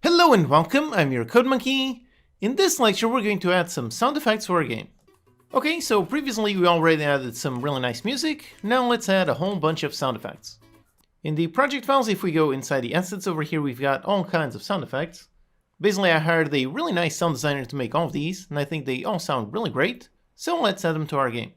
Hello and welcome, I'm your CodeMonkey. In this lecture we're going to add some sound effects for our game. Okay, so previously we already added some really nice music, now let's add a whole bunch of sound effects. In the project files, if we go inside the assets over here, we've got all kinds of sound effects. Basically I hired a really nice sound designer to make all of these, and I think they all sound really great, so let's add them to our game.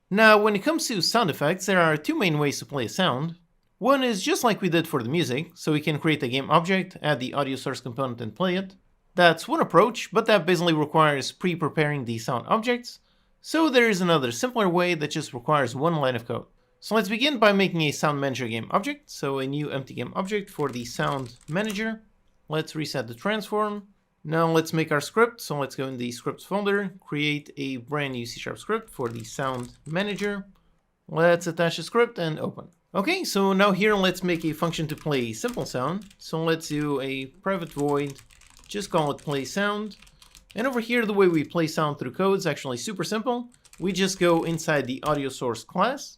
Now when it comes to sound effects, there are two main ways to play a sound. One is just like we did for the music, so we can create a game object, add the audio source component and play it. That's one approach, but that basically requires pre-preparing the sound objects. So there is another simpler way that just requires one line of code. So let's begin by making a sound manager game object, so a new empty game object for the sound manager. Let's reset the transform. Now let's make our script, so let's go in the scripts folder, create a brand new C# script for the sound manager. Let's attach the script and open. Okay, so now here let's make a function to play simple sound. So let's do a private void, just call it play sound. And over here the way we play sound through code is actually super simple. We just go inside the audio source class.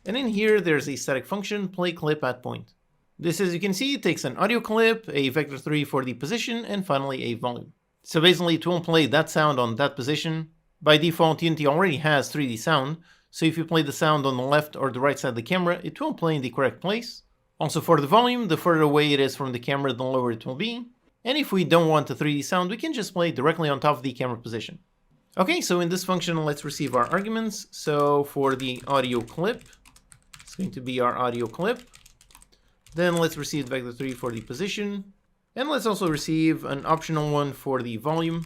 And in here there's a static function, play clip at point. This, as you can see, takes an audio clip, a vector3 for the position, and finally a volume. So basically it won't play that sound on that position. By default Unity already has 3D sound. So if you play the sound on the left or the right side of the camera, it won't play in the correct place. Also for the volume, the further away it is from the camera, the lower it will be. And if we don't want the 3D sound, we can just play directly on top of the camera position. Okay, so in this function, let's receive our arguments. So for the audio clip, it's going to be our audio clip. Then let's receive vector3 for the position. And let's also receive an optional one for the volume.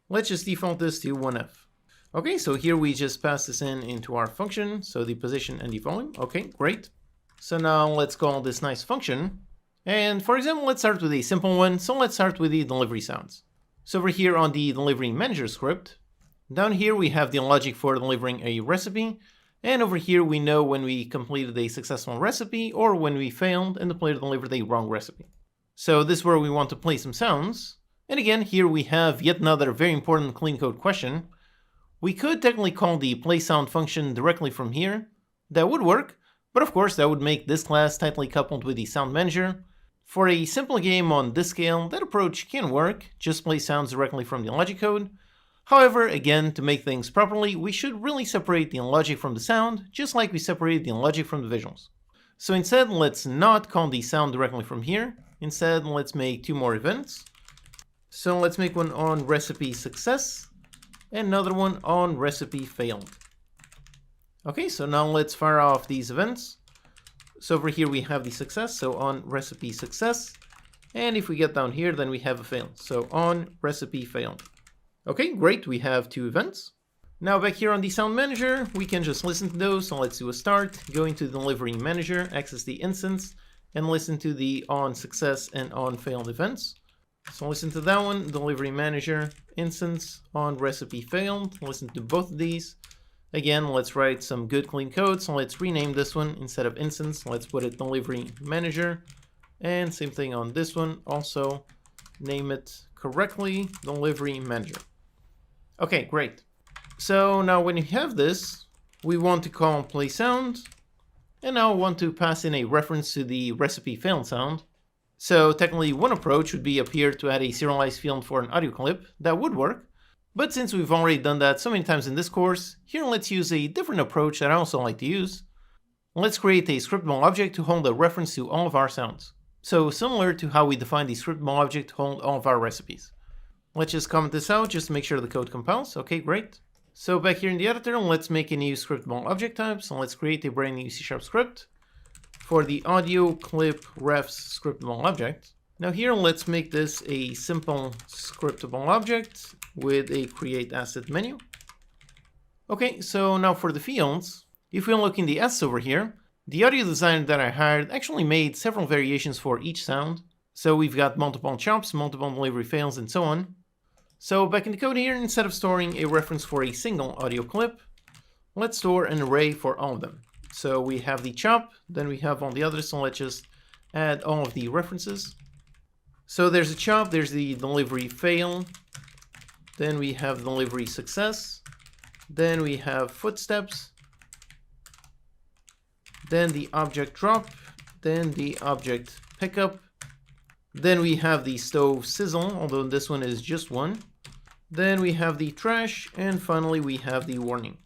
Let's just default this to 1f. Okay, so here we just pass this into our function, so the position and the volume. Okay, great. So now let's call this nice function. And for example, let's start with a simple one. So let's start with the delivery sounds. So over here on the delivery manager script, down here we have the logic for delivering a recipe. And over here we know when we completed a successful recipe or when we failed and the player delivered a wrong recipe. So this is where we want to play some sounds. And again, here we have yet another very important clean code question. We could technically call the playSound function directly from here. That would work, but of course that would make this class tightly coupled with the sound manager. For a simple game on this scale, that approach can work, just play sounds directly from the logic code. However, again, to make things properly, we should really separate the logic from the sound, just like we separated the logic from the visuals. So instead, let's not call the sound directly from here. Instead, let's make two more events. So let's make one on recipe success. And another one on recipe failed. Okay, so now let's fire off these events. So over here we have the success, so on recipe success. And if we get down here, then we have a fail. So on recipe failed. Okay, great, we have two events. Now back here on the sound manager, we can just listen to those. So let's do a start, go into the delivery manager, access the instance, and listen to the on success and on failed events. So listen to that one, delivery manager, instance, on recipe failed. Listen to both of these. Again, let's write some good clean code. So let's rename this one instead of instance. Let's put it delivery manager. And same thing on this one. Also name it correctly, delivery manager. Okay, great. So now when you have this, we want to call play sound. And now we want to pass in a reference to the recipe failed sound. So technically one approach would be up here to add a serialized field for an audio clip. That would work. But since we've already done that so many times in this course, here let's use a different approach that I also like to use. Let's create a scriptable object to hold a reference to all of our sounds. So similar to how we define the scriptable object to hold all of our recipes. Let's just comment this out just to make sure the code compiles. Okay, great. So back here in the editor, let's make a new scriptable object type. So let's create a brand new C# script for the audio clip refs scriptable object. Now here let's make this a simple scriptable object with a create asset menu. Okay, so now for the fields, if we look in the S over here, the audio designer that I hired actually made several variations for each sound. So we've got multiple chops, multiple delivery fails, and so on. So back in the code here, instead of storing a reference for a single audio clip, let's store an array for all of them. So we have the chop, then we have all the others, so let's just add all of the references. So there's a chop, there's the delivery fail, then we have delivery success, then we have footsteps, then the object drop, then the object pickup, Then we have the stove sizzle, although this one is just one. Then we have the trash, and finally we have the warning.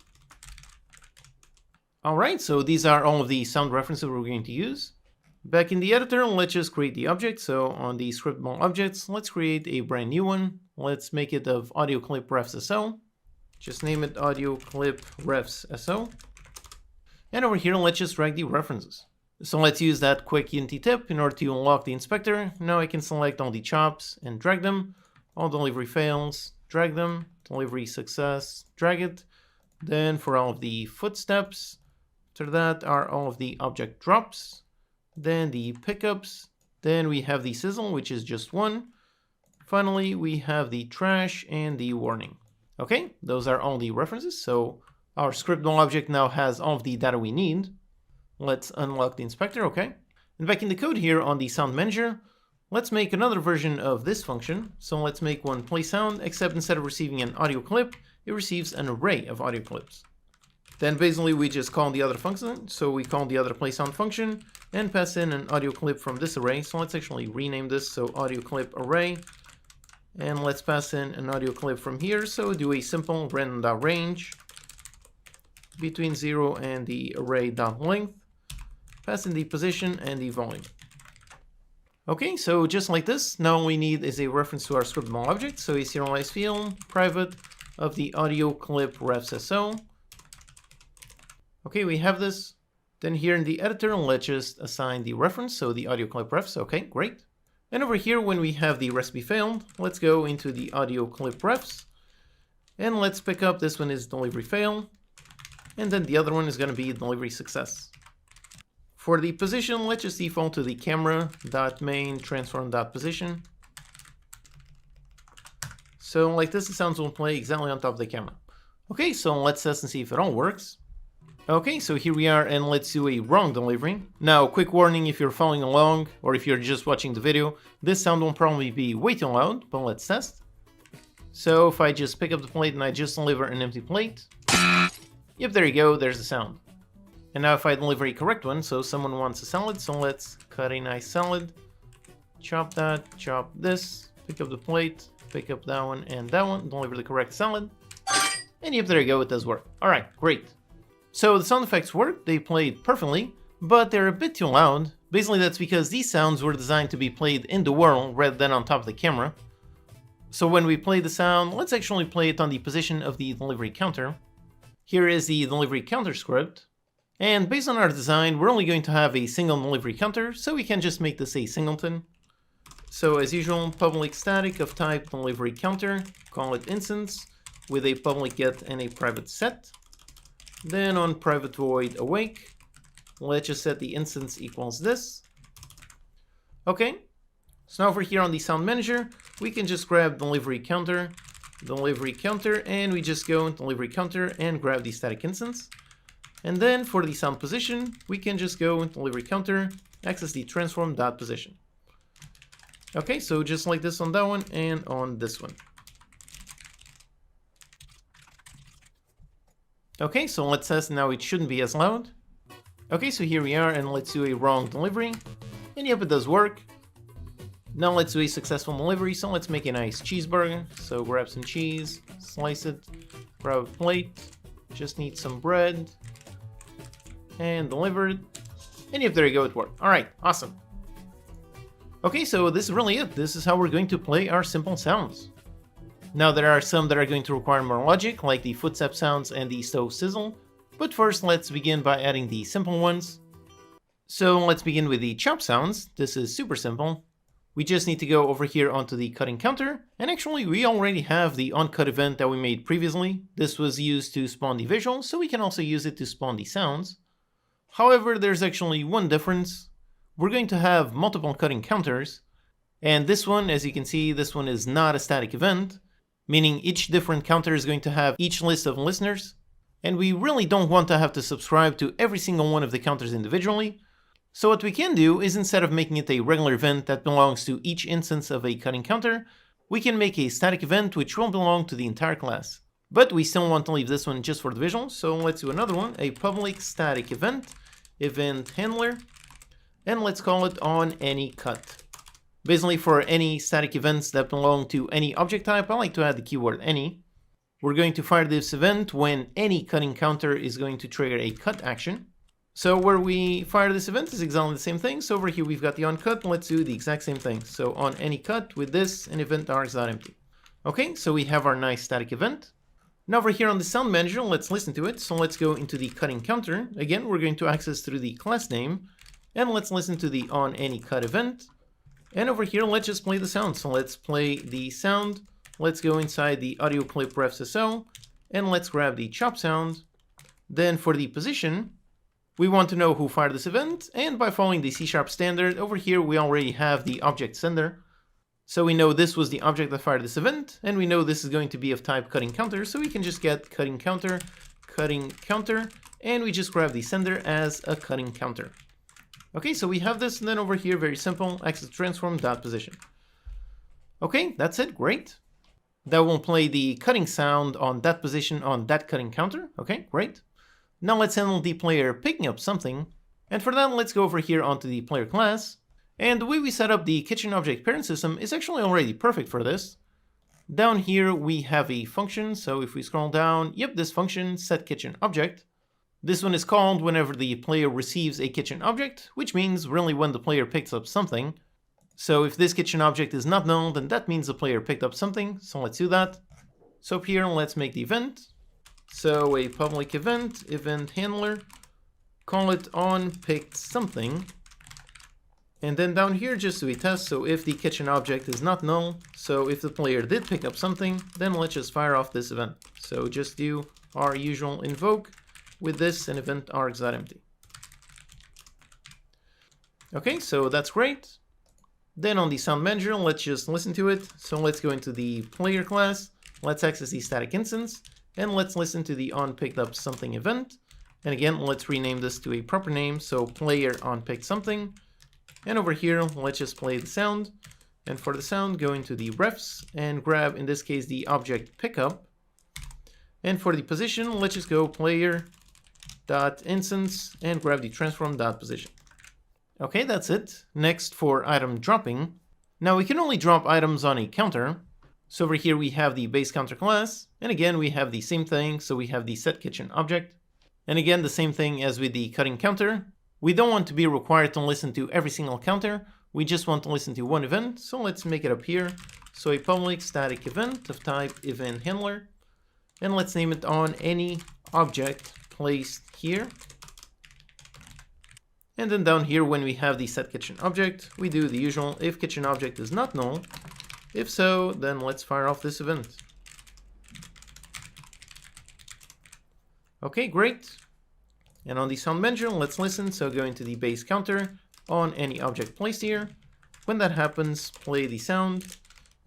Alright, so these are all of the sound references we're going to use. Back in the editor, let's just create the object. So on the scriptable objects, let's create a brand new one. Let's make it of audio clip refs SO. Just name it audio clip refs SO. And over here, let's just drag the references. So let's use that quick Unity tip in order to unlock the inspector. Now I can select all the chops and drag them. All delivery fails, drag them. Delivery success, drag it. Then for all of the footsteps, after that are all of the object drops. Then the pickups. Then we have the sizzle, which is just one. Finally, we have the trash and the warning. Okay, those are all the references. So our scriptable object now has all of the data we need. Let's unlock the inspector, okay? And back in the code here on the sound manager, let's make another version of this function. So let's make one play sound, except instead of receiving an audio clip, it receives an array of audio clips. Then basically we just call the other function. So we call the other play sound function and pass in an audio clip from this array. So let's actually rename this, so audio clip array. And let's pass in an audio clip from here. So do a simple random.range between 0 and the array.length. Pass in the position and the volume. Okay, so just like this, now all we need is a reference to our scriptable object. So a serialized field, private, of the audio clip refs SO. Okay, we have this. Then here in the editor, let's just assign the reference, so the audio clip refs. Okay, great. And over here, when we have the recipe failed, let's go into the audio clip refs. And let's pick up, this one is delivery fail. And then the other one is going to be delivery success. For the position, let's just default to the camera.main transform.position. So like this, the sounds will play exactly on top of the camera. Okay, so let's test and see if it all works. Okay, so here we are, and let's do a wrong delivery. Now, quick warning if you're following along, or if you're just watching the video, this sound will probably be way too loud, but let's test. So if I just pick up the plate and I just deliver an empty plate, yep, there you go, there's the sound. And now if I deliver a correct one, so someone wants a salad, so let's cut a nice salad, chop that, chop this, pick up the plate, pick up that one and that one, deliver the correct salad, and yep, there you go, it does work. Alright, great. So the sound effects work, they played perfectly, but they're a bit too loud. Basically that's because these sounds were designed to be played in the world rather than on top of the camera. So when we play the sound, let's actually play it on the position of the delivery counter. Here is the delivery counter script. And based on our design, we're only going to have a single delivery counter, so we can just make this a singleton. So as usual, public static of type delivery counter, call it instance, with a public get and a private set. Then on private void awake, let's just set the instance equals this. Okay, so now over here on the sound manager, we can just grab delivery counter, and we just go into delivery counter and grab the static instance. And then for the sound position, we can just go into delivery counter, access the transform.position. Okay, so just like this on that one and on this one. Okay, so let's test now, it shouldn't be as loud. Okay, so here we are, and let's do a wrong delivery. And yep, it does work. Now let's do a successful delivery, so let's make a nice cheeseburger. So grab some cheese, slice it, grab a plate, just need some bread, and deliver it. And yep, there you go, it worked. Alright, awesome. Okay, so this is really it. This is how we're going to play our simple sounds. Now there are some that are going to require more logic, like the footstep sounds and the stove sizzle, but first let's begin by adding the simple ones. So let's begin with the chop sounds. This is super simple. We just need to go over here onto the cutting counter, and actually we already have the onCut event that we made previously. This was used to spawn the visual, so we can also use it to spawn the sounds. However, there's actually one difference. We're going to have multiple cutting counters, and this one, as you can see, this one is not a static event, meaning each different counter is going to have each list of listeners, and we really don't want to have to subscribe to every single one of the counters individually. So what we can do is, instead of making it a regular event that belongs to each instance of a cutting counter, we can make a static event which will belong to the entire class. But we still want to leave this one just for the visual, so let's do another one, a public static event, event handler, and let's call it on any cut. Basically, for any static events that belong to any object type, I like to add the keyword any. We're going to fire this event when any cutting counter is going to trigger a cut action. So where we fire this event is exactly the same thing. So over here we've got the onCut. Let's do the exact same thing. So on any cut with this and event args.empty. Okay, so we have our nice static event. Now over here on the sound manager, let's listen to it. So let's go into the cutting counter. Again, we're going to access through the class name, and let's listen to the on any cut event. And over here, let's just play the sound. So let's play the sound. Let's go inside the audio clip refSSO, and let's grab the chop sound. Then for the position, we want to know who fired this event, and by following the C# standard, over here we already have the object sender. So we know this was the object that fired this event, and we know this is going to be of type cutting counter, so we can just get cutting counter, and we just grab the sender as a cutting counter. Okay, so we have this, and then over here, very simple, access transform.position. Okay, that's it, great. That will play the cutting sound on that position on that cutting counter. Okay, great. Now let's handle the player picking up something, and for that, let's go over here onto the player class. And the way we set up the kitchen object parent system is actually already perfect for this. Down here, we have a function, so if we scroll down, yep, this function, setKitchenObject. This one is called whenever the player receives a kitchen object, which means really when the player picks up something. So if this kitchen object is not null, then that means the player picked up something, so let's do that. So up here, let's make the event. So a public event handler, call it on picked something. And then down here, just do a test, so if the kitchen object is not null, so if the player did pick up something, then let's just fire off this event. So just do our usual invoke with this and event args.empty. Okay, so that's great. Then on the sound manager, let's just listen to it. So let's go into the player class, let's access the static instance, and let's listen to the on picked up something event. And again, let's rename this to a proper name, so player on picked something. And over here, let's just play the sound. And for the sound, go into the refs and grab, in this case, the object pickup. And for the position, let's just go player.instance and grab the transform.position. Okay, that's it. Next for item dropping. Now we can only drop items on a counter. So over here we have the base counter class. And again, we have the same thing. So we have the setKitchenObject. And again, the same thing as with the cutting counter. We don't want to be required to listen to every single counter. We just want to listen to one event. So let's make it up here. So a public static event of type event handler. And let's name it on any object placed here. And then down here, when we have the setKitchenObject, we do the usual if kitchen object is not null. If so, then let's fire off this event. Okay, great. And on the sound manager, let's listen. So go into the base counter on any object placed here. When that happens, play the sound.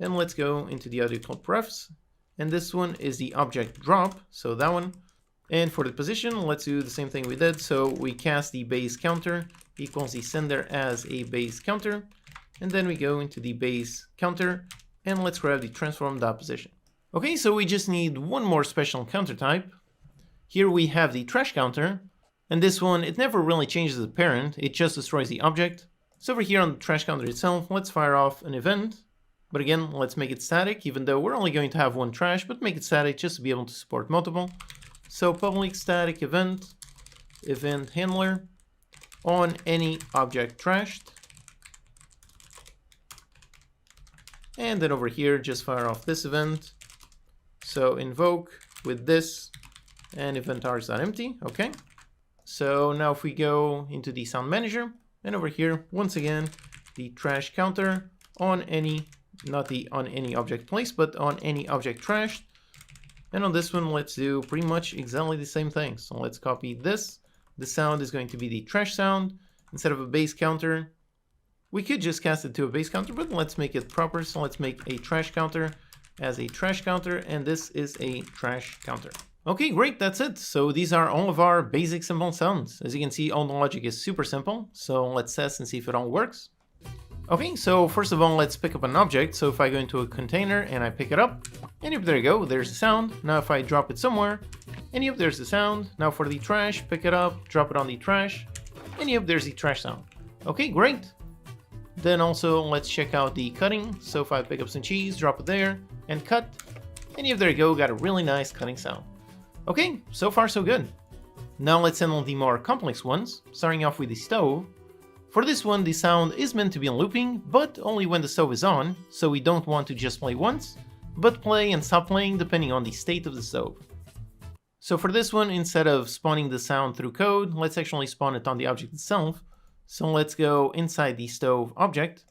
And let's go into the audio clip refs. And this one is the object drop, so that one. And for the position, let's do the same thing we did. So we cast the base counter equals the sender as a base counter. And then we go into the base counter and let's grab the transform.position. Okay, so we just need one more special counter type. Here we have the trash counter. And this one, it never really changes the parent, it just destroys the object. So over here on the trash counter itself, let's fire off an event. But again, let's make it static, even though we're only going to have one trash, but make it static just to be able to support multiple. So public static event handler on any object trashed. And then over here, just fire off this event. So invoke with this and event args.empty, okay. So now if we go into the sound manager, and over here, once again, the trash counter on any, not the on any object placed, but on any object trashed. And on this one, let's do pretty much exactly the same thing. So let's copy this. The sound is going to be the trash sound. Instead of a base counter, we could just cast it to a base counter, but let's make it proper. So let's make a trash counter as a trash counter, and this is a trash counter. Okay, great, that's it. So these are all of our basic simple sounds. As you can see, all the logic is super simple. So let's test and see if it all works. Okay, so first of all, let's pick up an object. So if I go into a container and I pick it up, and yep, there you go, there's the sound. Now if I drop it somewhere, and yep, there's the sound. Now for the trash, pick it up, drop it on the trash, and yep, there's the trash sound. Okay, great. Then also let's check out the cutting. So if I pick up some cheese, drop it there, and cut, and there you go, got a really nice cutting sound. Okay, so far so good. Now let's handle the more complex ones, starting off with the stove. For this one, the sound is meant to be looping, but only when the stove is on, so we don't want to just play once, but play and stop playing depending on the state of the stove. So for this one, instead of spawning the sound through code, let's actually spawn it on the object itself. So let's go inside the stove object,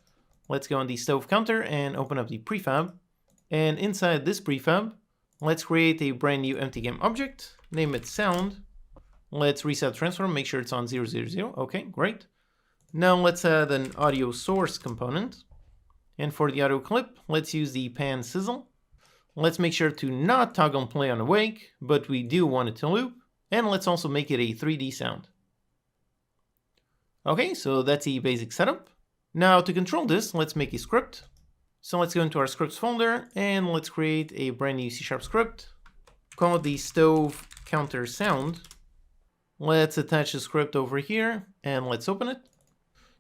let's go on the stove counter and open up the prefab. And inside this prefab, let's create a brand new empty game object, name it sound. Let's reset transform, make sure it's on 000, okay, great. Now let's add an audio source component. And for the audio clip, let's use the pan sizzle. Let's make sure to not toggle play on awake, but we do want it to loop. And let's also make it a 3D sound. Okay, so that's the basic setup. Now to control this, let's make a script. So let's go into our scripts folder and let's create a brand new C# script. Call it the stove counter sound. Let's attach the script over here and let's open it.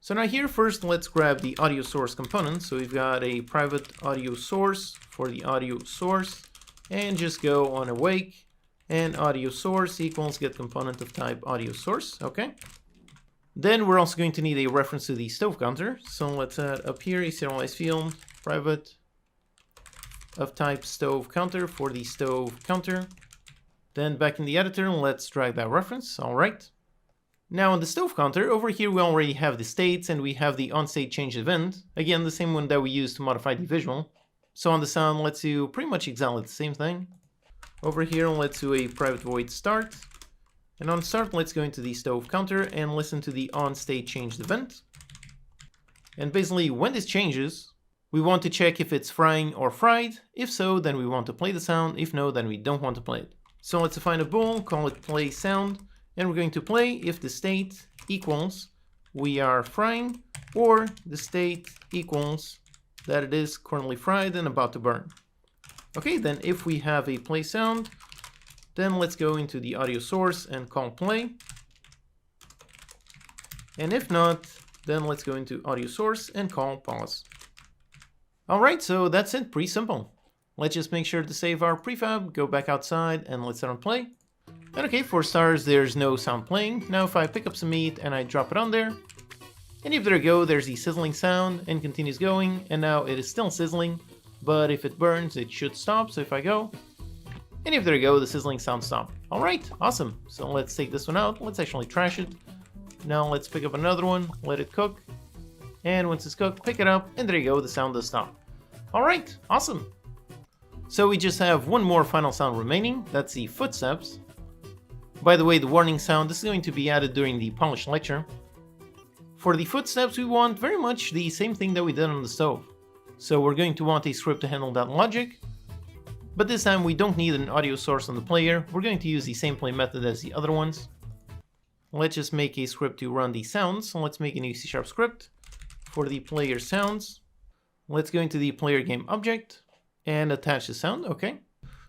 So now here first let's grab the audio source component. So we've got a private audio source for the audio source and just go on awake and audio source equals get component of type audio source, okay? Then we're also going to need a reference to the stove counter. So let's add up here a serialized field, private of type stove counter for the stove counter. Then back in the editor, let's drag that reference, all right. Now on the stove counter, over here we already have the states and we have the onState change event. Again, the same one that we used to modify the visual. So on the sound, let's do pretty much exactly the same thing. Over here, let's do a private void start. And on start, let's go into the stove counter and listen to the onState changed event. And basically, when this changes, we want to check if it's frying or fried. If so, then we want to play the sound. If no, then we don't want to play it. So let's define a bool, call it play sound, and we're going to play if the state equals we are frying or the state equals that it is currently fried and about to burn. Okay, then if we have a play sound, then let's go into the audio source and call play. And if not, then let's go into audio source and call pause. Alright, so that's it, pretty simple. Let's just make sure to save our prefab, go back outside, and let's start on play. And okay, for stars, there's no sound playing. Now if I pick up some meat and I drop it on there, and if there you go, there's the sizzling sound and continues going, and now it is still sizzling, but if it burns, it should stop. So if I go, and if there you go, the sizzling sound stopped. Alright, awesome. So let's take this one out, let's actually trash it. Now let's pick up another one, let it cook, and once it's cooked, pick it up, and there you go, the sound does stop. Alright, awesome. So we just have one more final sound remaining, that's the footsteps. By the way, the warning sound is going to be added during the Polish lecture. For the footsteps, we want very much the same thing that we did on the stove. So we're going to want a script to handle that logic. But this time we don't need an audio source on the player, we're going to use the same play method as the other ones. Let's just make a script to run the sounds, so let's make a new C# script for the player sounds. Let's go into the player game object and attach the sound, okay.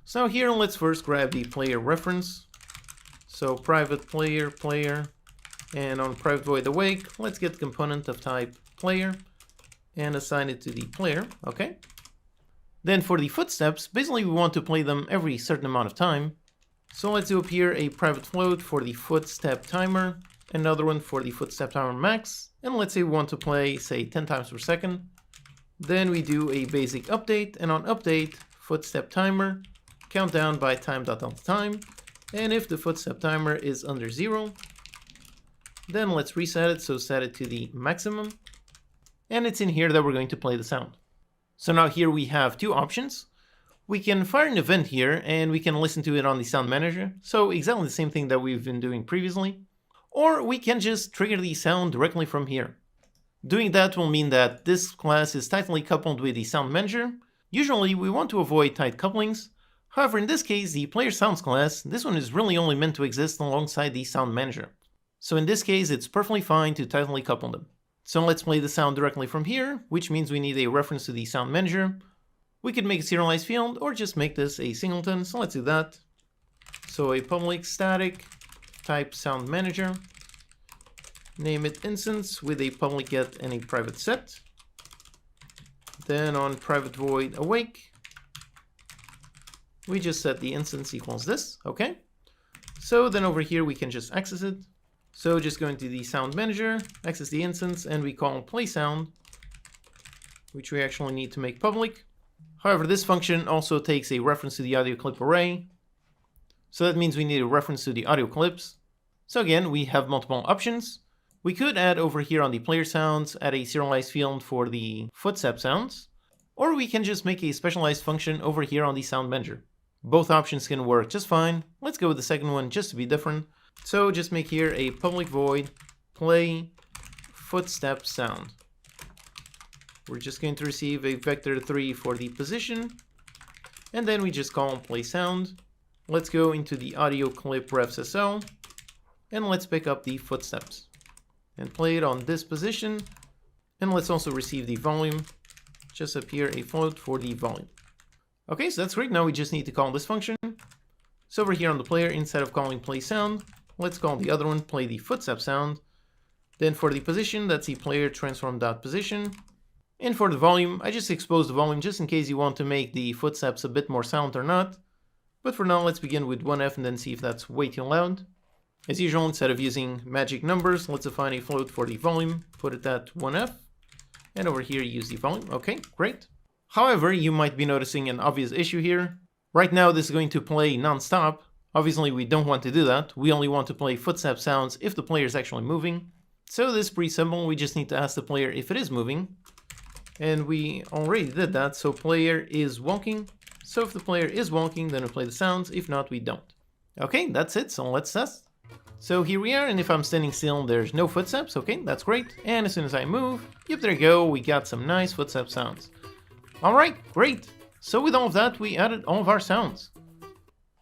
So here let's first grab the player reference. So private player, and on private void awake, let's get the component of type player and assign it to the player, okay. Then for the footsteps, basically we want to play them every certain amount of time. So let's do up here a private float for the footstep timer, another one for the footstep timer max, and let's say we want to play, say, 10 times per second. Then we do a basic update, and on update, footstep timer, countdown by time.time, and if the footstep timer is under 0, then let's reset it, so set it to the maximum, and it's in here that we're going to play the sound. So now here we have two options. We can fire an event here and we can listen to it on the sound manager, so exactly the same thing that we've been doing previously. Or we can just trigger the sound directly from here. Doing that will mean that this class is tightly coupled with the sound manager. Usually we want to avoid tight couplings. However, in this case, the player sounds class, this one is really only meant to exist alongside the sound manager. So in this case, it's perfectly fine to tightly couple them. So let's play the sound directly from here, which means we need a reference to the sound manager. We could make a serialized field or just make this a singleton, so let's do that. So a public static type sound manager. name it instance with a public get and a private set. Then on private void awake, we just set the instance equals this, okay? So then over here we can just access it. So just go into the sound manager, access the instance, and we call play sound, which we actually need to make public. However, this function also takes a reference to the audio clip array. So that means we need a reference to the audio clips. So again, we have multiple options. We could add over here on the player sounds, add a serialized field for the footstep sounds, or we can just make a specialized function over here on the sound manager. Both options can work just fine. Let's go with the second one just to be different. So just make here a public void play footstep sound. We're just going to receive a vector3 for the position, and then we just call play sound. Let's go into the audio clip refsso, and let's pick up the footsteps and play it on this position. And let's also receive the volume. Just up here a float for the volume. Okay, so that's great. Now we just need to call this function. So over here on the player, instead of calling play sound, let's call the other one play the footstep sound. Then for the position, that's the player transform.position. And for the volume, I just exposed the volume just in case you want to make the footsteps a bit more silent or not. But for now, let's begin with 1F and then see if that's way too loud. As usual, instead of using magic numbers, let's define a float for the volume, put it at 1F. And over here, use the volume. Okay, great. However, you might be noticing an obvious issue here. Right now, this is going to play non-stop. Obviously, we don't want to do that. We only want to play footstep sounds if the player is actually moving. So this is pretty simple. We just need to ask the player if it is moving. And we already did that. So player is walking. So if the player is walking, then we play the sounds. If not, we don't. Okay, that's it. So let's test. So here we are, and if I'm standing still, there's no footsteps. Okay, that's great. And as soon as I move, yep, there you go. We got some nice footstep sounds. All right, great. So with all of that, we added all of our sounds.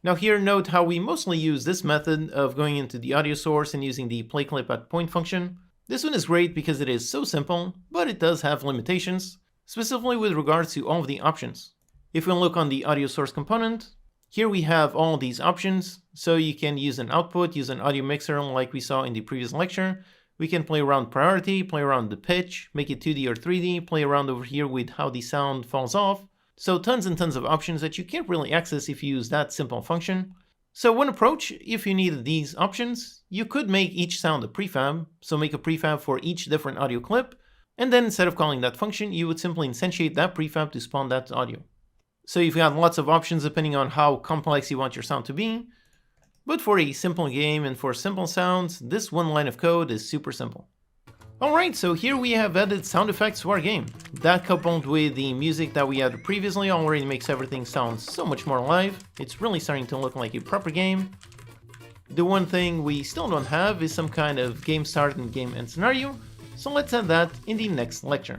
Now here, note how we mostly use this method of going into the audio source and using the play clip at point function. This one is great because it is so simple, but it does have limitations, specifically with regards to all of the options. If we look on the audio source component, here we have all these options. So you can use an output, use an audio mixer like we saw in the previous lecture. We can play around priority, play around the pitch, make it 2D or 3D, play around over here with how the sound falls off. So tons and tons of options that you can't really access if you use that simple function. So one approach, if you needed these options, you could make each sound a prefab. So make a prefab for each different audio clip. And then instead of calling that function, you would simply instantiate that prefab to spawn that audio. So you've got lots of options depending on how complex you want your sound to be. But for a simple game and for simple sounds, this one line of code is super simple. Alright, so here we have added sound effects to our game. That coupled with the music that we had previously already makes everything sound so much more alive. It's really starting to look like a proper game. The one thing we still don't have is some kind of game start and game end scenario, so let's add that in the next lecture.